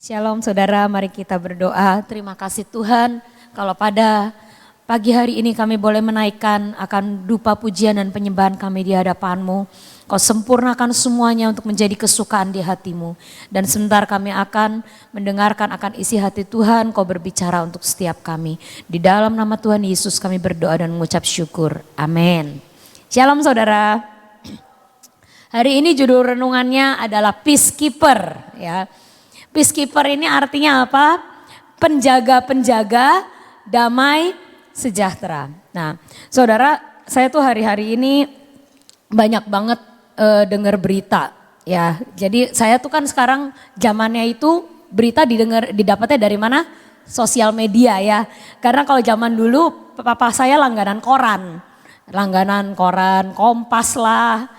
Shalom saudara, mari kita berdoa. Terima kasih Tuhan kalau pada pagi hari ini kami boleh menaikkan akan dupa pujian dan penyembahan kami di hadapan-Mu. Kau sempurnakan semuanya untuk menjadi kesukaan di hati-Mu. Dan sebentar kami akan mendengarkan akan isi hati Tuhan, Kau berbicara untuk setiap kami. Di dalam nama Tuhan Yesus kami berdoa dan mengucap syukur. Amin. Shalom saudara. Hari ini judul renungannya adalah Peacekeeper, ya. Peacekeeper ini artinya apa? Penjaga-penjaga damai sejahtera. Nah, saudara, saya tuh hari-hari ini banyak banget dengar berita, ya. Jadi saya tuh kan sekarang zamannya itu berita didapatnya dari mana? Sosial media ya. Karena kalau zaman dulu papa saya langganan koran, Kompas lah,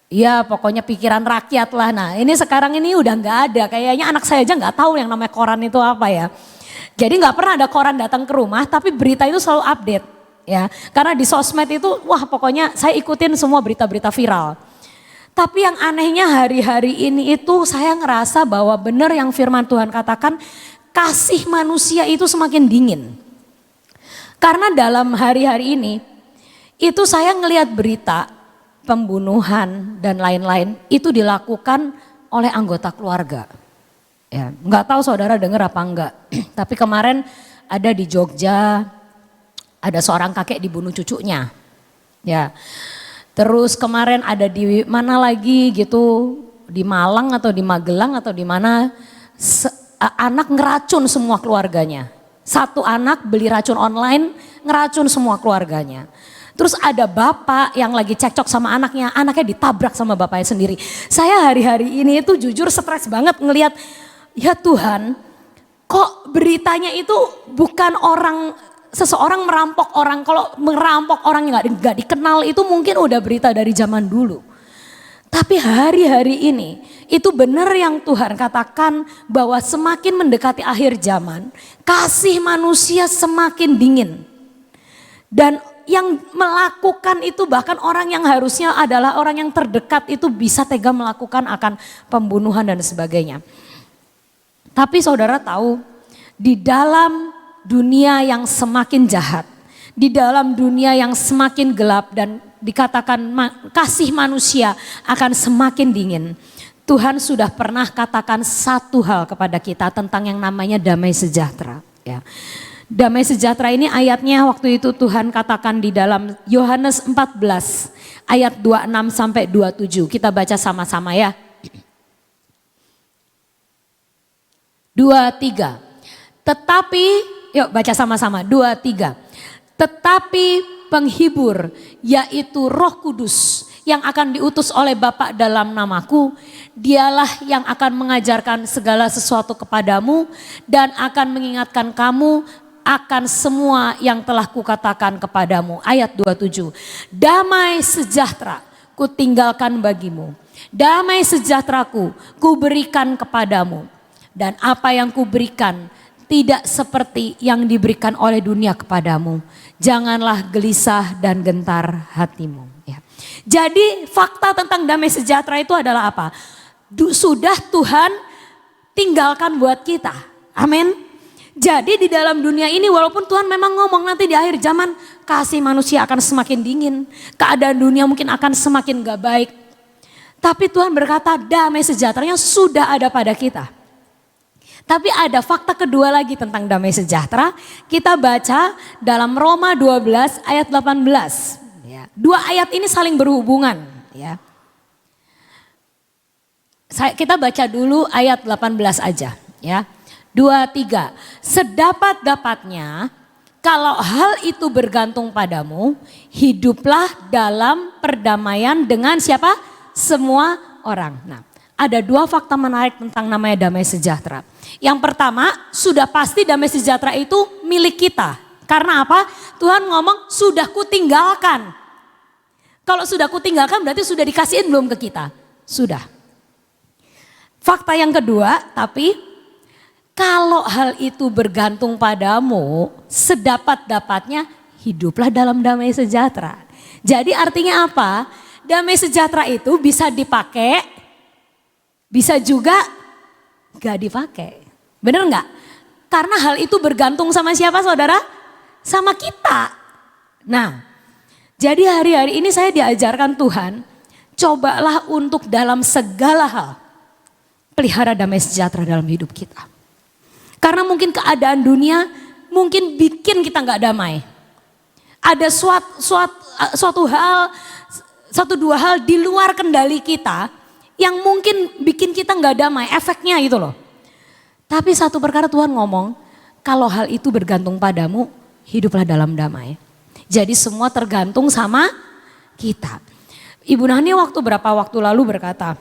ya pokoknya pikiran rakyat lah. Nah ini sekarang ini udah nggak ada. Kayaknya anak saya aja nggak tahu yang namanya koran itu apa ya. Jadi nggak pernah ada koran datang ke rumah, tapi berita itu selalu update ya. Karena di sosmed itu wah pokoknya saya ikutin semua berita-berita viral. Tapi yang anehnya hari-hari ini itu saya ngerasa bahwa benar yang firman Tuhan katakan, kasih manusia itu semakin dingin. Karena dalam hari-hari ini itu saya ngelihat berita pembunuhan dan lain-lain itu dilakukan oleh anggota keluarga. Ya, nggak tahu saudara dengar apa enggak. Tapi kemarin ada di Jogja, ada seorang kakek dibunuh cucunya. Ya. Terus kemarin ada di mana lagi gitu, di Malang atau di Magelang atau di mana anak ngeracun semua keluarganya. Satu anak beli racun online, ngeracun semua keluarganya. Terus ada bapak yang lagi cekcok sama anaknya ditabrak sama bapaknya sendiri. Saya hari-hari ini itu jujur stres banget ngelihat, ya Tuhan kok beritanya itu bukan seseorang merampok orang. Kalau merampok orang yang gak dikenal itu mungkin udah berita dari zaman dulu. Tapi hari-hari ini itu benar yang Tuhan katakan bahwa semakin mendekati akhir zaman, kasih manusia semakin dingin. Dan yang melakukan itu bahkan orang yang harusnya adalah orang yang terdekat itu bisa tega melakukan akan pembunuhan dan sebagainya. Tapi saudara tahu, di dalam dunia yang semakin jahat, di dalam dunia yang semakin gelap dan dikatakan kasih manusia akan semakin dingin. Tuhan sudah pernah katakan satu hal kepada kita tentang yang namanya damai sejahtera. Ya. Damai sejahtera ini ayatnya waktu itu Tuhan katakan di dalam Yohanes 14 ayat 26 sampai 27. Kita baca sama-sama ya. 2, 3. Tetapi, yuk baca sama-sama. 2, 3. Tetapi penghibur yaitu Roh Kudus yang akan diutus oleh Bapa dalam namaku, dialah yang akan mengajarkan segala sesuatu kepadamu dan akan mengingatkan kamu akan semua yang telah kukatakan kepadamu. Ayat 27. Damai sejahtera ku tinggalkan bagimu. Damai sejahteraku ku berikan kepadamu. Dan apa yang ku berikan tidak seperti yang diberikan oleh dunia kepadamu. Janganlah gelisah dan gentar hatimu. Ya. Jadi fakta tentang damai sejahtera itu adalah apa? Sudah Tuhan tinggalkan buat kita. Amin. Jadi di dalam dunia ini walaupun Tuhan memang ngomong nanti di akhir zaman kasih manusia akan semakin dingin. Keadaan dunia mungkin akan semakin gak baik. Tapi Tuhan berkata damai sejahteranya sudah ada pada kita. Tapi ada fakta kedua lagi tentang damai sejahtera. Kita baca dalam Roma 12 ayat 18. Ya. Dua ayat ini saling berhubungan. Ya. Kita baca dulu ayat 18 aja. Ya. 2, 3. Sedapat-dapatnya kalau hal itu bergantung padamu, hiduplah dalam perdamaian dengan siapa? Semua orang. Nah, ada dua fakta menarik tentang namanya damai sejahtera. Yang pertama, sudah pasti damai sejahtera itu milik kita. Karena apa? Tuhan ngomong sudah kutinggalkan. Kalau sudah kutinggalkan berarti sudah dikasihin belum ke kita? Sudah. Fakta yang kedua, tapi kalau hal itu bergantung padamu, sedapat-dapatnya hiduplah dalam damai sejahtera. Jadi artinya apa? Damai sejahtera itu bisa dipakai, bisa juga Gak dipakai. Bener nggak? Karena hal itu bergantung sama siapa saudara? Sama kita. Nah, jadi hari-hari ini saya diajarkan Tuhan, cobalah untuk dalam segala hal pelihara damai sejahtera dalam hidup kita. Karena mungkin keadaan dunia mungkin bikin kita nggak damai. Ada suatu hal, satu dua hal di luar kendali kita yang mungkin bikin kita nggak damai, efeknya gitu loh. Tapi satu perkara Tuhan ngomong, kalau hal itu bergantung padamu, hiduplah dalam damai. Jadi semua tergantung sama kita. Ibu Nani beberapa waktu lalu berkata,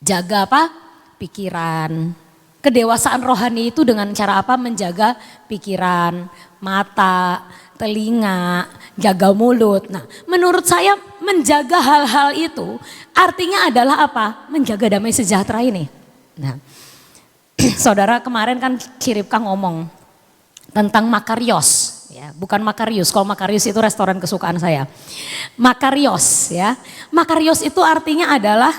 jaga apa? Pikiran. Kedewasaan rohani itu dengan cara apa? Menjaga pikiran, mata, telinga, jaga mulut. Nah, menurut saya menjaga hal-hal itu artinya adalah apa? Menjaga damai sejahtera ini. Nah, saudara kemarin kan Ciripka ngomong tentang Makarios. Ya, bukan Makarius, kalau Makarius itu restoran kesukaan saya. Makarios ya. Makarios itu artinya adalah,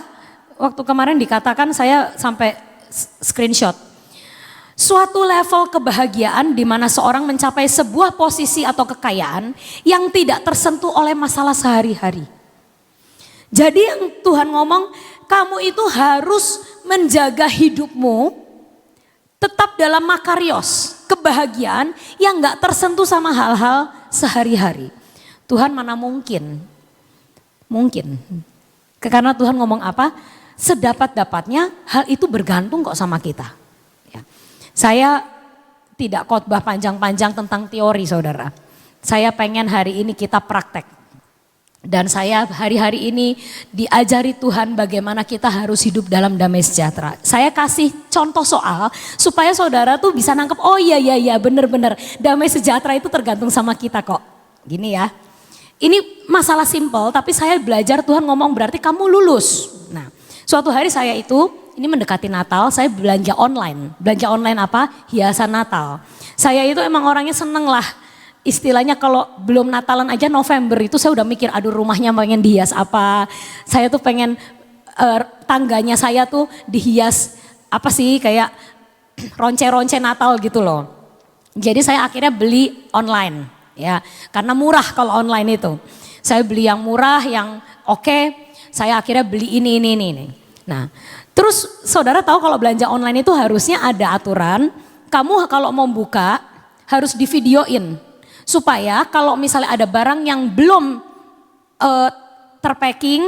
waktu kemarin dikatakan saya sampai screenshot. Suatu level kebahagiaan di mana seorang mencapai sebuah posisi atau kekayaan yang tidak tersentuh oleh masalah sehari-hari. Jadi yang Tuhan ngomong, kamu itu harus menjaga hidupmu tetap dalam makarios, kebahagiaan yang gak tersentuh sama hal-hal sehari-hari. Tuhan mana mungkin, karena Tuhan ngomong apa? Sedapat-dapatnya hal itu bergantung kok sama kita. Ya. Saya tidak khotbah panjang-panjang tentang teori saudara. Saya pengen hari ini kita praktek. Dan saya hari-hari ini diajari Tuhan bagaimana kita harus hidup dalam damai sejahtera. Saya kasih contoh soal supaya saudara tuh bisa nangkep, oh iya bener-bener damai sejahtera itu tergantung sama kita kok. Gini ya, ini masalah simpel tapi saya belajar Tuhan ngomong berarti kamu lulus. Nah, suatu hari saya itu, ini mendekati Natal, saya belanja online. Belanja online apa? Hiasan Natal. Saya itu emang orangnya seneng lah. Istilahnya kalau belum Natalan aja November itu saya udah mikir, aduh rumahnya pengen dihias apa. Saya tuh pengen tangganya saya tuh dihias apa sih kayak ronce-ronce Natal gitu loh. Jadi saya akhirnya beli online ya. Karena murah kalau online itu. Saya beli yang murah, yang oke. Saya akhirnya beli ini. Nah, terus saudara tahu kalau belanja online itu harusnya ada aturan, kamu kalau mau buka harus divideoin. Supaya kalau misalnya ada barang yang belum terpacking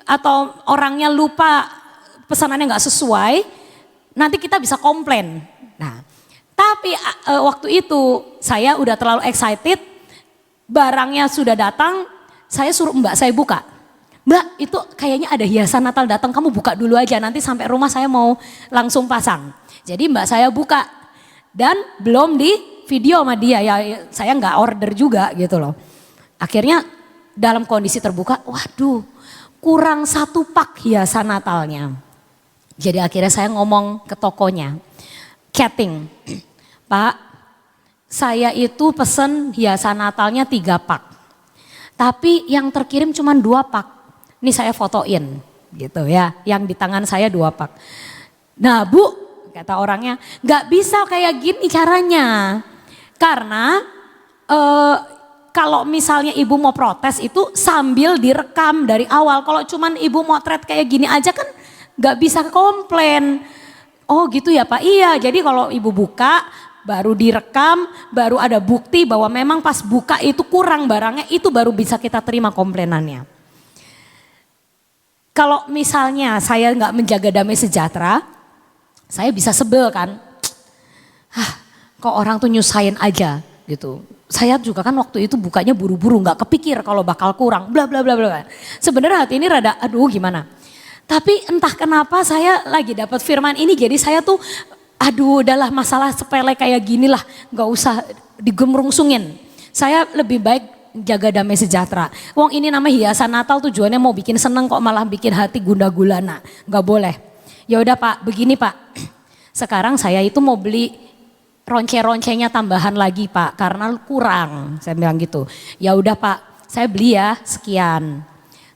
atau orangnya lupa pesanannya nggak sesuai, nanti kita bisa komplain. Nah, tapi waktu itu saya udah terlalu excited, barangnya sudah datang, saya suruh mbak saya buka. Mbak itu kayaknya ada hiasan Natal datang, kamu buka dulu aja nanti sampai rumah saya mau langsung pasang. Jadi mbak saya buka dan belum di video sama dia ya, saya nggak order juga gitu loh. Akhirnya dalam kondisi terbuka, waduh kurang 1 pak hiasan Natalnya. Jadi akhirnya saya ngomong ke tokonya, chatting, Pak saya itu pesen hiasan Natalnya 3 pak. Tapi yang terkirim cuma 2 pak. Ini saya fotoin gitu ya, yang di tangan saya 2 pak. Nah Bu, kata orangnya, nggak bisa kayak gini caranya. Karena kalau misalnya ibu mau protes itu sambil direkam dari awal. Kalau cuman ibu motret kayak gini aja kan gak bisa komplain. Oh gitu ya Pak, iya jadi kalau ibu buka baru direkam, baru ada bukti bahwa memang pas buka itu kurang barangnya, itu baru bisa kita terima komplainannya. Kalau misalnya saya gak menjaga damai sejahtera, saya bisa sebel kan. Kok orang tuh nyusahin aja gitu. Saya juga kan waktu itu bukanya buru-buru, nggak kepikir kalau bakal kurang, bla bla bla bla. Sebenarnya hati ini rada, aduh gimana. Tapi entah kenapa saya lagi dapat firman ini, jadi saya tuh, aduh udahlah masalah sepele kayak gini lah, nggak usah digemrungsungin. Saya lebih baik jaga damai sejahtera. Wong ini namanya hiasan Natal tujuannya mau bikin seneng kok malah bikin hati gundah gulana, nggak boleh. Ya udah Pak, begini Pak. Sekarang saya itu mau beli ronce-roncenya tambahan lagi Pak karena kurang, saya bilang gitu. Ya udah Pak, saya beli ya sekian.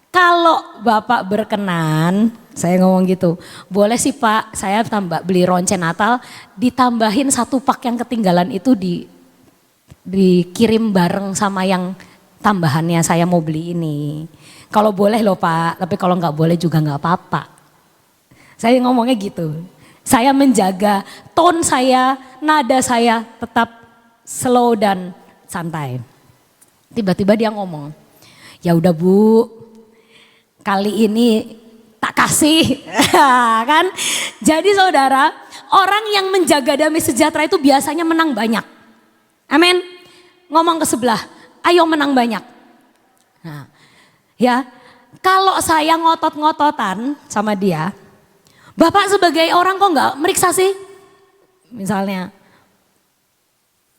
Kalau Bapak berkenan, Saya ngomong gitu, boleh sih Pak, saya beli ronce Natal, ditambahin 1 pak yang ketinggalan itu dikirim bareng sama yang tambahannya saya mau beli ini. Kalau boleh loh Pak, tapi kalau nggak boleh juga nggak apa-apa. Saya ngomongnya gitu. Saya menjaga tone saya, nada saya tetap slow dan santai. Tiba-tiba dia ngomong, ya udah Bu, kali ini tak kasih. Kan? Jadi saudara, orang yang menjaga damai sejahtera itu biasanya menang banyak. Amin. Ngomong ke sebelah, ayo menang banyak. Nah, ya, kalau saya ngotot-ngototan sama dia, Bapak sebagai orang kok nggak meriksa sih? Misalnya,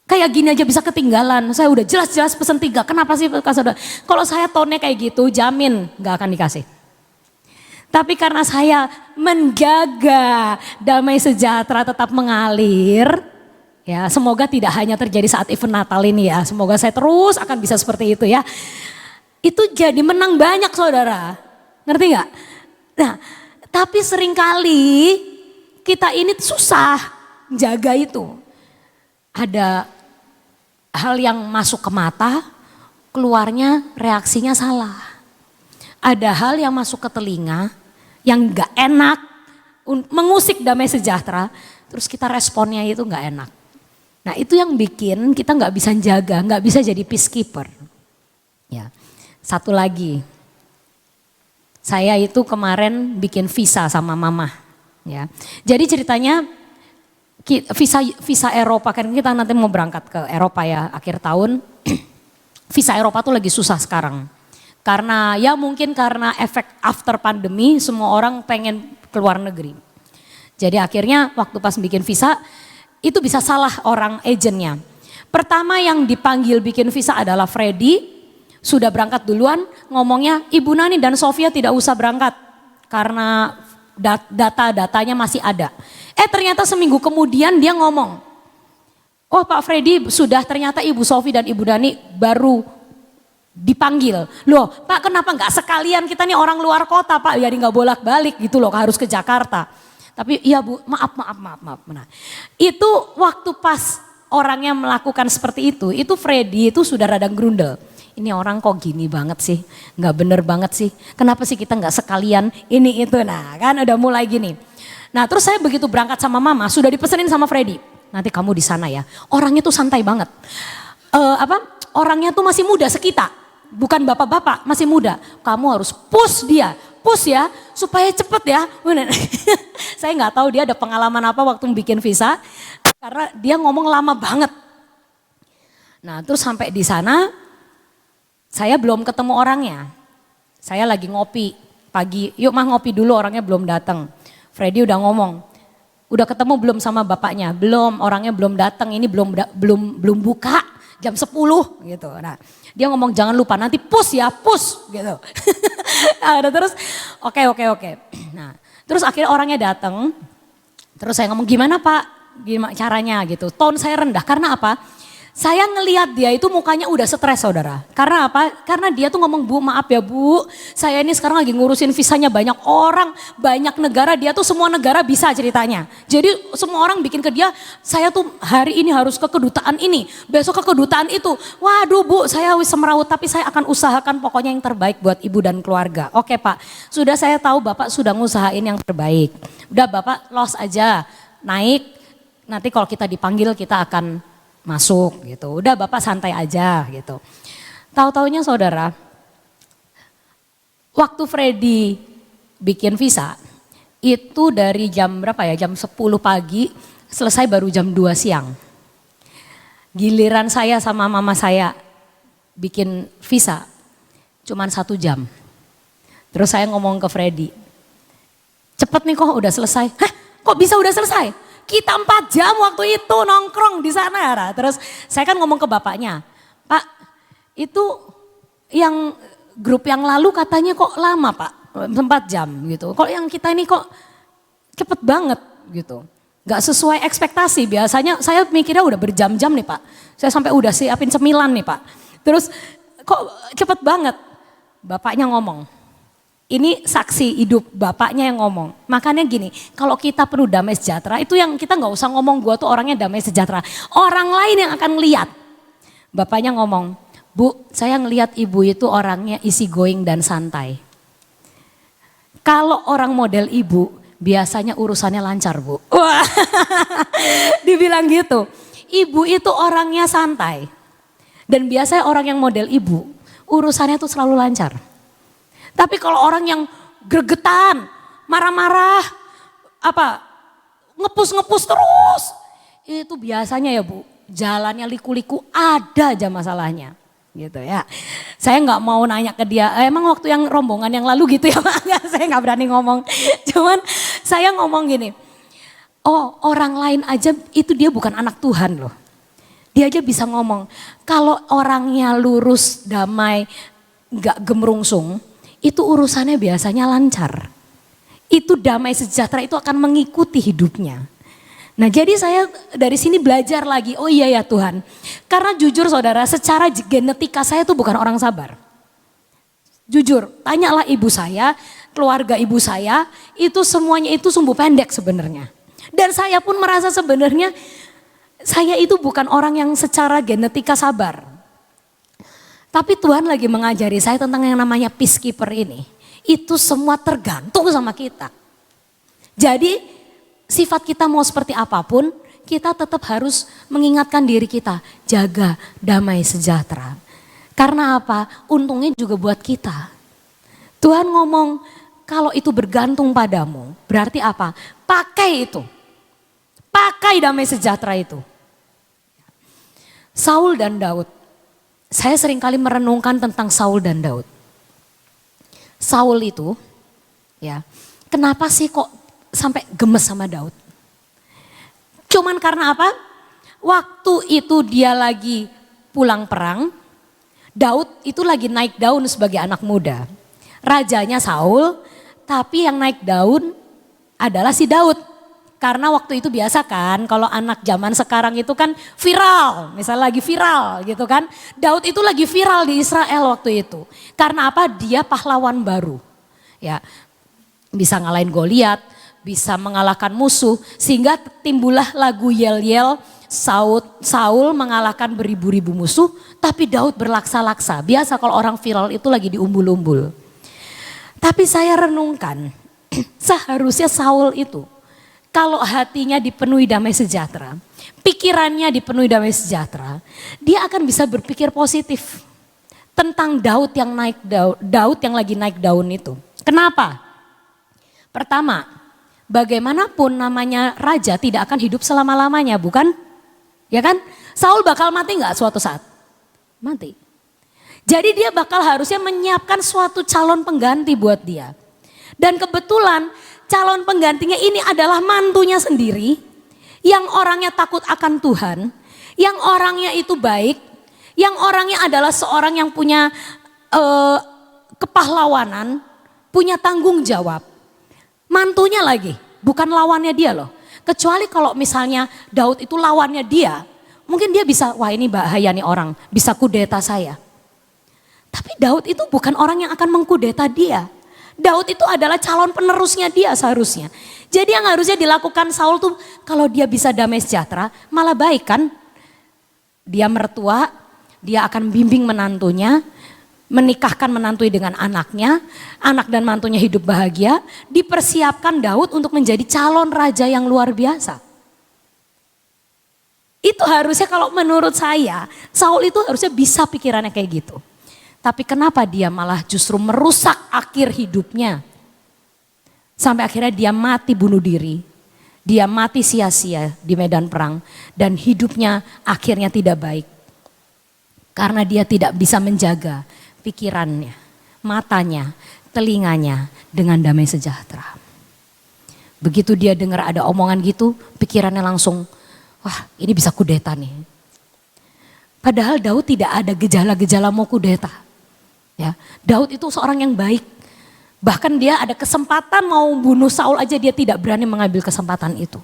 kayak gini aja bisa ketinggalan. Saya udah jelas-jelas pesen 3. Kenapa sih saudara? Kalau saya tone kayak gitu, jamin nggak akan dikasih. Tapi karena saya menjaga damai sejahtera tetap mengalir, ya semoga tidak hanya terjadi saat event Natal ini ya. Semoga saya terus akan bisa seperti itu ya. Itu jadi menang banyak saudara. Ngerti gak? Nah, tapi seringkali kita ini susah jaga itu. Ada hal yang masuk ke mata, keluarnya reaksinya salah. Ada hal yang masuk ke telinga yang gak enak, mengusik damai sejahtera, terus kita responnya itu gak enak. Nah itu yang bikin kita gak bisa jaga, gak bisa jadi peacekeeper. Ya, satu lagi, saya itu kemarin bikin visa sama mama. Ya, jadi ceritanya visa Eropa, kan kita nanti mau berangkat ke Eropa ya akhir tahun. Visa Eropa tuh lagi susah sekarang. Karena ya mungkin karena efek after pandemi semua orang pengen keluar negeri. Jadi akhirnya waktu pas bikin visa itu bisa salah orang agentnya. Pertama yang dipanggil bikin visa adalah Freddy, sudah berangkat duluan ngomongnya Ibu Nani dan Sofia tidak usah berangkat karena data-datanya masih ada. Ternyata seminggu kemudian dia ngomong, oh Pak Freddy sudah ternyata Ibu Sofi dan Ibu Dani baru dipanggil. Loh Pak kenapa nggak sekalian kita nih orang luar kota Pak, jadi nggak bolak-balik gitu loh harus ke Jakarta. Tapi iya Bu maaf. Nah, itu waktu pas orangnya melakukan seperti itu Freddy itu sudah rada grundel. Ini orang kok gini banget sih, nggak bener banget sih. Kenapa sih kita nggak sekalian ini itu, nah kan udah mulai gini. Nah terus saya begitu berangkat sama mama sudah dipesenin sama Freddy. Nanti kamu di sana ya, orangnya tuh santai banget. Orangnya tuh masih muda sekita. Bukan bapak-bapak, masih muda. Kamu harus push dia, push ya, supaya cepet ya. Saya nggak tahu dia ada pengalaman apa waktu bikin visa, karena dia ngomong lama banget. Nah terus sampai di sana, saya belum ketemu orangnya. Saya lagi ngopi pagi, yuk mah ngopi dulu, orangnya belum datang. Freddy udah ngomong, udah ketemu belum sama bapaknya? Belum, orangnya belum datang, ini belum buka. Jam 10 gitu. Nah, dia ngomong jangan lupa nanti push ya, push gitu. Nah, terus oke. Nah, terus akhirnya orangnya datang. Terus saya ngomong gimana Pak? Gimana caranya gitu. Tone saya rendah karena apa? Saya ngelihat dia itu mukanya udah stres saudara. Karena apa? Karena dia tuh ngomong Bu maaf ya Bu. Saya ini sekarang lagi ngurusin visanya banyak orang. Banyak negara, dia tuh semua negara bisa ceritanya. Jadi semua orang bikin ke dia, saya tuh hari ini harus ke kedutaan ini. Besok ke kedutaan itu. Waduh Bu saya wis semeraut tapi saya akan usahakan pokoknya yang terbaik buat ibu dan keluarga. Oke Pak, sudah saya tahu Bapak sudah ngusahain yang terbaik. Udah Bapak los aja, naik. Nanti kalau kita dipanggil kita akan masuk gitu. Udah Bapak santai aja gitu. Tahu-taunya saudara, waktu Freddy bikin visa itu dari jam berapa ya? Jam 10 pagi selesai baru jam 2 siang. Giliran saya sama mama saya bikin visa cuman 1 jam. Terus saya ngomong ke Freddy, cepet nih kok udah selesai. Hah kok bisa udah selesai? Kita 4 jam waktu itu nongkrong di sana. Nah, terus saya kan ngomong ke bapaknya, Pak itu yang grup yang lalu katanya kok lama Pak, 4 jam gitu. Kok yang kita ini kok cepet banget gitu. Gak sesuai ekspektasi, biasanya saya mikirnya udah berjam-jam nih Pak. Saya sampai udah siapin cemilan nih Pak. Terus kok cepet banget. Bapaknya ngomong, Ini saksi hidup bapaknya yang ngomong. Makanya gini, kalau kita penuh damai sejahtera, itu yang kita nggak usah ngomong gue tuh orangnya damai sejahtera. Orang lain yang akan lihat. Bapaknya ngomong, Bu, saya ngelihat ibu itu orangnya easy going dan santai. Kalau orang model ibu, biasanya urusannya lancar, Bu. Wah, dibilang gitu. Ibu itu orangnya santai. Dan biasanya orang yang model ibu, urusannya tuh selalu lancar. Tapi kalau orang yang gregetan, marah-marah, ngepus-ngepus terus, itu biasanya ya Bu, jalannya liku-liku ada aja masalahnya. Gitu ya. Saya nggak mau nanya ke dia, emang waktu yang rombongan yang lalu gitu ya Pak? Saya nggak berani ngomong. Cuman saya ngomong gini, oh orang lain aja itu dia bukan anak Tuhan loh. Dia aja bisa ngomong, kalau orangnya lurus, damai, nggak gemerungsung, itu urusannya biasanya lancar. Itu damai sejahtera itu akan mengikuti hidupnya. Nah jadi saya dari sini belajar lagi, oh iya ya Tuhan. Karena jujur saudara, secara genetika saya tuh bukan orang sabar. Jujur, tanyalah ibu saya, keluarga ibu saya, itu semuanya itu sumbu pendek sebenarnya. Dan saya pun merasa sebenarnya saya itu bukan orang yang secara genetika sabar. Tapi Tuhan lagi mengajari saya tentang yang namanya peacekeeper ini. Itu semua tergantung sama kita. Jadi sifat kita mau seperti apapun, kita tetap harus mengingatkan diri kita. Jaga damai sejahtera. Karena apa? Untungnya juga buat kita. Tuhan ngomong kalau itu bergantung padamu. Berarti apa? Pakai itu. Pakai damai sejahtera itu. Saul dan Daud. Saya seringkali merenungkan tentang Saul dan Daud. Saul itu, ya, kenapa sih kok sampai gemes sama Daud? Cuman karena apa? Waktu itu dia lagi pulang perang, Daud itu lagi naik daun sebagai anak muda. Rajanya Saul, tapi yang naik daun adalah si Daud. Karena waktu itu biasa kan, kalau anak zaman sekarang itu kan viral, misalnya lagi viral gitu kan. Daud itu lagi viral di Israel waktu itu. Karena apa? Dia pahlawan baru. Ya, bisa ngalahin Goliat, bisa mengalahkan musuh. Sehingga timbullah lagu yel-yel, Saul mengalahkan beribu-ribu musuh, tapi Daud berlaksa-laksa. Biasa kalau orang viral itu lagi diumbul-umbul. Tapi saya renungkan, seharusnya Saul itu, kalau hatinya dipenuhi damai sejahtera, pikirannya dipenuhi damai sejahtera, dia akan bisa berpikir positif tentang Daud yang lagi naik daun itu. Kenapa? Pertama, bagaimanapun namanya raja tidak akan hidup selama-lamanya, bukan? Ya kan? Saul bakal mati nggak suatu saat? Mati. Jadi dia bakal harusnya menyiapkan suatu calon pengganti buat dia. Dan kebetulan calon penggantinya ini adalah mantunya sendiri, yang orangnya takut akan Tuhan, yang orangnya itu baik, yang orangnya adalah seorang yang punya kepahlawanan, punya tanggung jawab. Mantunya lagi, bukan lawannya dia loh. Kecuali kalau misalnya Daud itu lawannya dia, mungkin dia bisa, wah ini bahaya nih orang, bisa kudeta saya. Tapi Daud itu bukan orang yang akan mengkudeta dia. Daud itu adalah calon penerusnya dia seharusnya. Jadi yang harusnya dilakukan Saul tuh kalau dia bisa damai sejahtera malah baik kan. Dia mertua, dia akan bimbing menantunya, menikahkan menantu dengan anaknya, anak dan mantunya hidup bahagia. Dipersiapkan Daud untuk menjadi calon raja yang luar biasa. Itu harusnya kalau menurut saya, Saul itu harusnya bisa pikirannya kayak gitu. Tapi kenapa dia malah justru merusak akhir hidupnya. Sampai akhirnya dia mati bunuh diri. Dia mati sia-sia di medan perang. Dan hidupnya akhirnya tidak baik. Karena dia tidak bisa menjaga pikirannya, matanya, telinganya dengan damai sejahtera. Begitu dia dengar ada omongan gitu, pikirannya langsung, wah ini bisa kudeta nih. Padahal Daud tidak ada gejala-gejala mau kudeta. Ya, Daud itu seorang yang baik. Bahkan dia ada kesempatan mau bunuh Saul aja dia tidak berani mengambil kesempatan itu.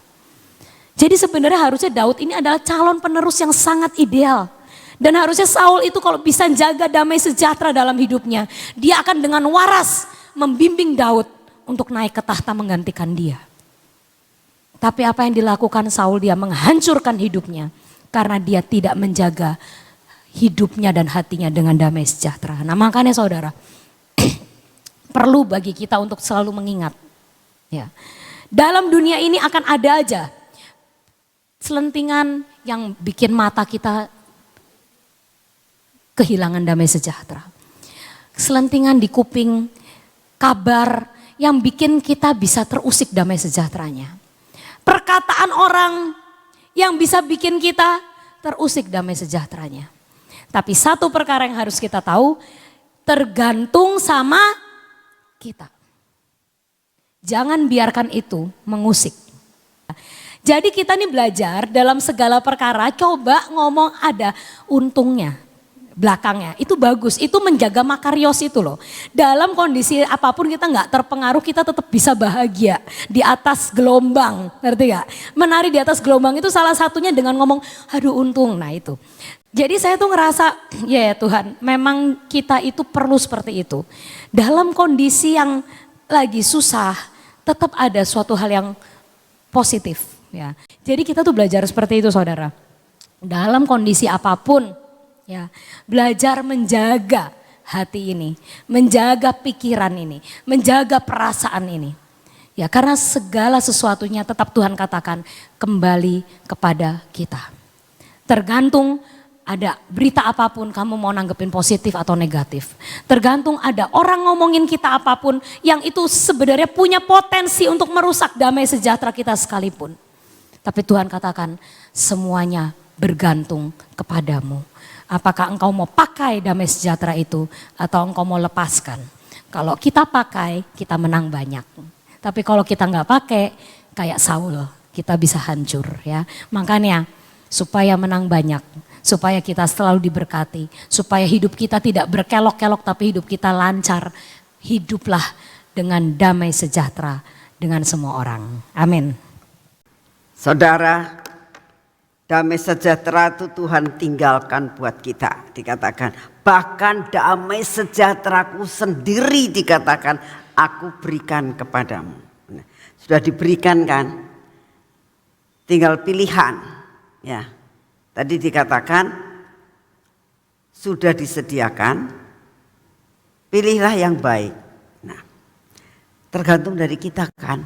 Jadi sebenarnya harusnya Daud ini adalah calon penerus yang sangat ideal. Dan harusnya Saul itu kalau bisa jaga damai sejahtera dalam hidupnya, dia akan dengan waras membimbing Daud untuk naik ke tahta menggantikan dia. Tapi apa yang dilakukan Saul, dia menghancurkan hidupnya karena dia tidak menjaga hidupnya dan hatinya dengan damai sejahtera. Nah makanya saudara, perlu bagi kita untuk selalu mengingat. Ya, dalam dunia ini akan ada aja selentingan yang bikin mata kita kehilangan damai sejahtera. Selentingan di kuping, kabar yang bikin kita bisa terusik damai sejahteranya. Perkataan orang yang bisa bikin kita terusik damai sejahteranya. Tapi satu perkara yang harus kita tahu, tergantung sama kita. Jangan biarkan itu mengusik. Jadi kita nih belajar dalam segala perkara, coba ngomong ada untungnya belakangnya. Itu bagus, itu menjaga makarios itu loh. Dalam kondisi apapun kita nggak terpengaruh, kita tetap bisa bahagia di atas gelombang, ngerti gak? Menari di atas gelombang itu salah satunya dengan ngomong, aduh untung, nah itu. Jadi saya tuh ngerasa, ya Tuhan, memang kita itu perlu seperti itu. Dalam kondisi yang lagi susah, tetap ada suatu hal yang positif. Ya, jadi kita tuh belajar seperti itu saudara. Dalam kondisi apapun, ya, belajar menjaga hati ini, menjaga pikiran ini, menjaga perasaan ini. Ya, karena segala sesuatunya tetap Tuhan katakan kembali kepada kita. Tergantung ada berita apapun kamu mau nanggepin positif atau negatif. Tergantung ada orang ngomongin kita apapun yang itu sebenarnya punya potensi untuk merusak damai sejahtera kita sekalipun. Tapi Tuhan katakan semuanya bergantung kepadamu. Apakah engkau mau pakai damai sejahtera itu atau engkau mau lepaskan. Kalau kita pakai kita menang banyak. Tapi kalau kita nggak pakai kayak Saul kita bisa hancur ya. Makanya supaya menang banyak. Supaya kita selalu diberkati. Supaya hidup kita tidak berkelok-kelok tapi hidup kita lancar. Hiduplah dengan damai sejahtera dengan semua orang. Amin. Saudara, damai sejahtera itu Tuhan tinggalkan buat kita. Dikatakan, bahkan damai sejahteraku sendiri dikatakan, aku berikan kepadamu. Nah, sudah diberikan kan? Tinggal pilihan. Ya, tadi dikatakan, sudah disediakan, pilihlah yang baik. Nah, tergantung dari kita kan.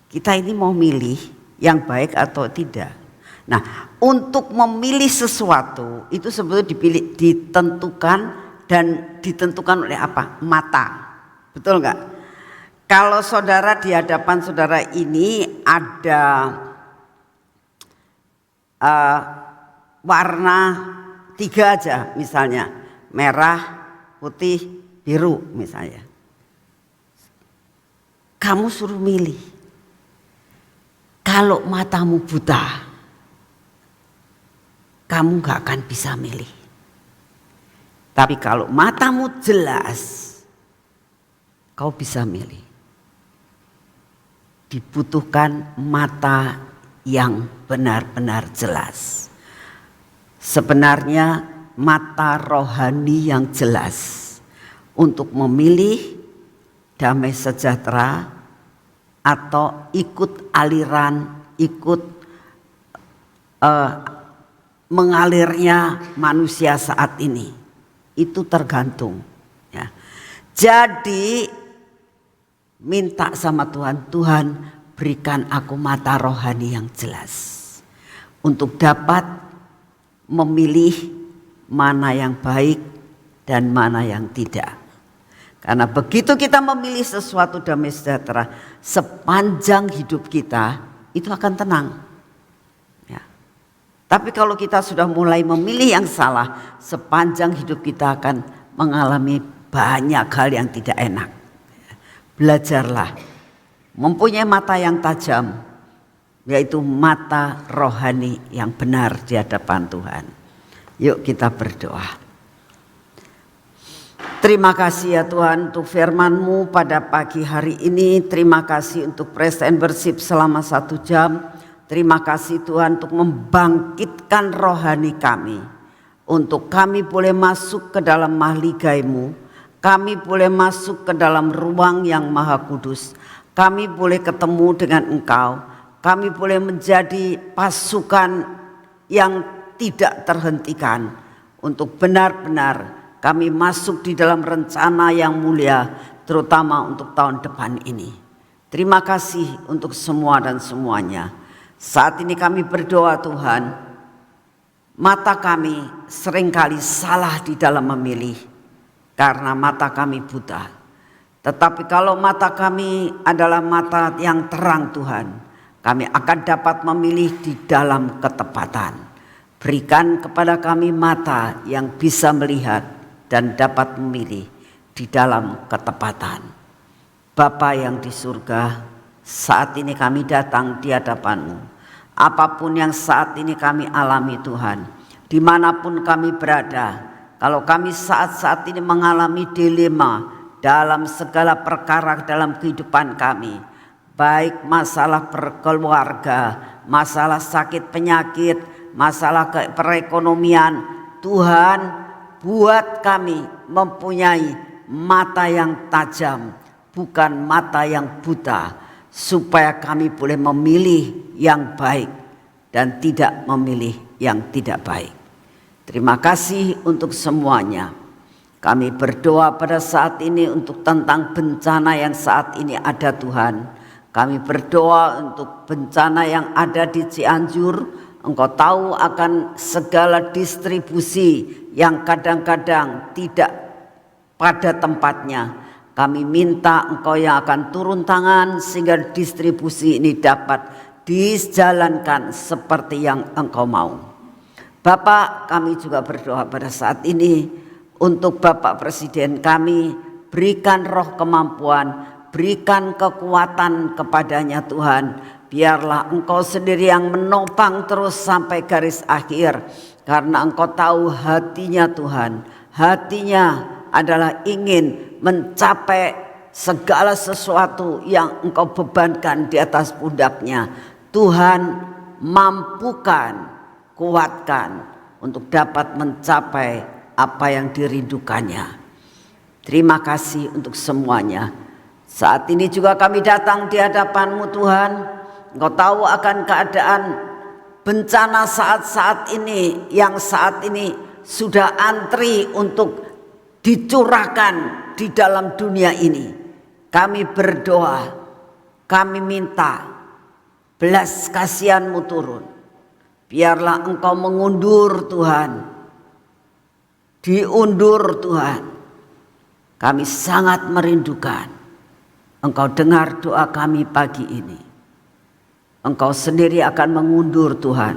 Kita ini mau milih yang baik atau tidak. Nah, untuk memilih sesuatu itu sebetulnya ditentukan dan ditentukan oleh apa? Mata. Betul nggak? Kalau saudara di hadapan saudara ini ada warna 3 aja misalnya, merah, putih, biru misalnya. Kamu suruh milih. Kalau matamu buta, kamu gak akan bisa milih. Tapi kalau matamu jelas, kau bisa milih. Dibutuhkan mata yang benar-benar jelas. Sebenarnya mata rohani yang jelas untuk memilih damai sejahtera atau ikut aliran, ikut mengalirnya manusia saat ini. Itu tergantung. Ya. Jadi minta sama Tuhan, Tuhan berikan aku mata rohani yang jelas. Untuk dapat memilih mana yang baik dan mana yang tidak. Karena begitu kita memilih sesuatu damai sejahtera, sepanjang hidup kita itu akan tenang. Ya. Tapi kalau kita sudah mulai memilih yang salah, sepanjang hidup kita akan mengalami banyak hal yang tidak enak. Belajarlah mempunyai mata yang tajam, yaitu mata rohani yang benar di hadapan Tuhan. Yuk kita berdoa. Terima kasih ya Tuhan untuk firman-Mu pada pagi hari ini. Terima kasih untuk praise and worship selama 1 jam. Terima kasih Tuhan untuk membangkitkan rohani kami. Untuk kami boleh masuk ke dalam mahligai-Mu. kami boleh masuk ke dalam ruang yang maha kudus, kami boleh ketemu dengan Engkau, kami boleh menjadi pasukan yang tidak terhentikan untuk benar-benar kami masuk di dalam rencana yang mulia, terutama untuk tahun depan ini. Terima kasih untuk semua dan semuanya. Saat ini kami berdoa Tuhan, mata kami seringkali salah di dalam memilih karena mata kami buta. Tetapi kalau mata kami adalah mata yang terang Tuhan, kami akan dapat memilih di dalam ketepatan. Berikan kepada kami mata yang bisa melihat dan dapat memilih di dalam ketepatan. Bapa yang di surga, saat ini kami datang di hadapan-Mu. Apapun yang saat ini kami alami Tuhan, dimanapun kami berada, kalau kami saat-saat ini mengalami dilema dalam segala perkara dalam kehidupan kami, baik masalah berkeluarga, masalah sakit penyakit, masalah perekonomian, Tuhan buat kami mempunyai mata yang tajam, bukan mata yang buta, supaya kami boleh memilih yang baik dan tidak memilih yang tidak baik. Terima kasih untuk semuanya. Kami berdoa pada saat ini untuk tentang bencana yang saat ini ada Tuhan. Kami berdoa untuk bencana yang ada di Cianjur. Engkau tahu akan segala distribusi yang kadang-kadang tidak pada tempatnya. Kami minta Engkau yang akan turun tangan sehingga distribusi ini dapat dijalankan seperti yang Engkau mau. Bapak, kami juga berdoa pada saat ini untuk Bapak Presiden kami, berikan roh kemampuan, berikan kekuatan kepadanya Tuhan. Biarlah Engkau sendiri yang menopang terus sampai garis akhir. Karena Engkau tahu hatinya Tuhan. Hatinya adalah ingin mencapai segala sesuatu yang Engkau bebankan di atas pundaknya. Tuhan mampukan, kuatkan untuk dapat mencapai apa yang dirindukannya. Terima kasih untuk semuanya. Saat ini juga kami datang di hadapan-Mu Tuhan. Engkau tahu akan keadaan bencana saat-saat ini yang saat ini sudah antri untuk dicurahkan di dalam dunia ini. Kami berdoa, kami minta belas kasihan-Mu turun. Biarlah Engkau mengundur Tuhan, diundur Tuhan. Kami sangat merindukan Engkau dengar doa kami pagi ini. Engkau sendiri akan mengundur Tuhan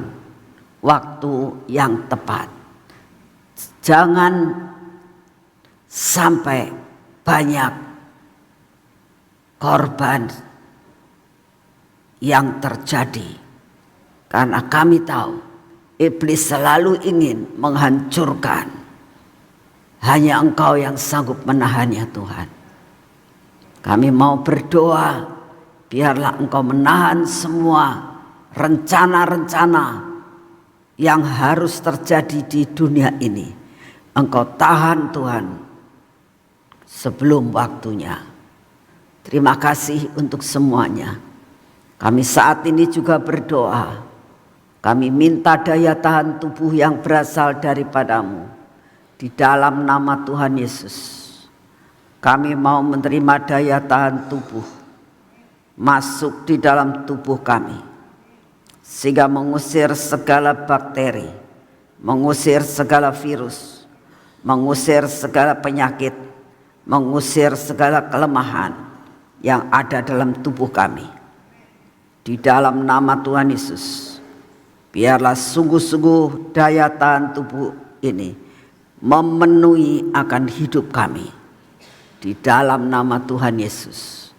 waktu yang tepat. Jangan sampai banyak korban yang terjadi. Karena kami tahu iblis selalu ingin menghancurkan. Hanya Engkau yang sanggup menahannya Tuhan. Kami mau berdoa, biarlah Engkau menahan semua rencana-rencana yang harus terjadi di dunia ini. Engkau tahan Tuhan sebelum waktunya. Terima kasih untuk semuanya. Kami saat ini juga berdoa. Kami minta daya tahan tubuh yang berasal daripada-Mu. Di dalam nama Tuhan Yesus, kami mau menerima daya tahan tubuh masuk di dalam tubuh kami, sehingga mengusir segala bakteri, mengusir segala virus, mengusir segala penyakit, mengusir segala kelemahan yang ada dalam tubuh kami. Di dalam nama Tuhan Yesus, biarlah sungguh-sungguh daya tahan tubuh ini memenuhi akan hidup kami. Di dalam nama Tuhan Yesus.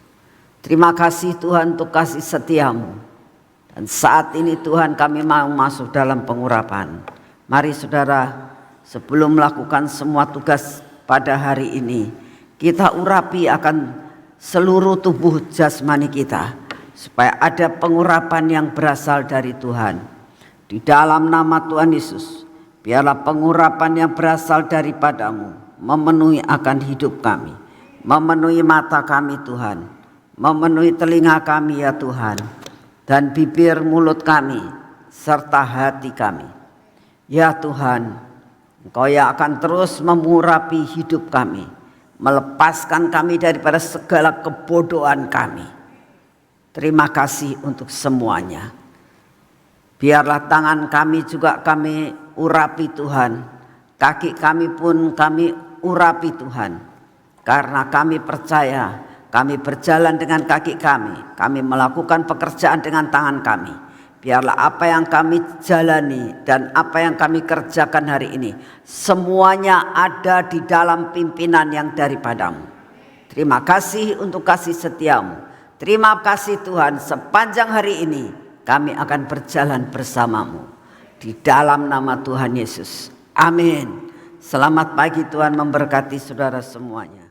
Terima kasih Tuhan untuk kasih setia-Mu. Dan saat ini Tuhan kami mau masuk dalam pengurapan. Mari saudara, sebelum melakukan semua tugas pada hari ini, kita urapi akan seluruh tubuh jasmani kita. Supaya ada pengurapan yang berasal dari Tuhan. Di dalam nama Tuhan Yesus, biarlah pengurapan yang berasal daripada-Mu memenuhi akan hidup kami, memenuhi mata kami Tuhan, memenuhi telinga kami ya Tuhan, dan bibir mulut kami serta hati kami. Ya Tuhan, Engkau yang akan terus mengurapi hidup kami, melepaskan kami daripada segala kebodohan kami. Terima kasih untuk semuanya. Biarlah tangan kami juga kami urapi Tuhan, kaki kami pun kami urapi Tuhan. Karena kami percaya, kami berjalan dengan kaki kami melakukan pekerjaan dengan tangan kami. Biarlah apa yang kami jalani dan apa yang kami kerjakan hari ini, semuanya ada di dalam pimpinan yang daripadamu. Terima kasih untuk kasih setiamu. Terima kasih Tuhan, sepanjang hari ini kami akan berjalan bersamamu. Di dalam nama Tuhan Yesus. Amin. Selamat pagi, Tuhan memberkati saudara semuanya.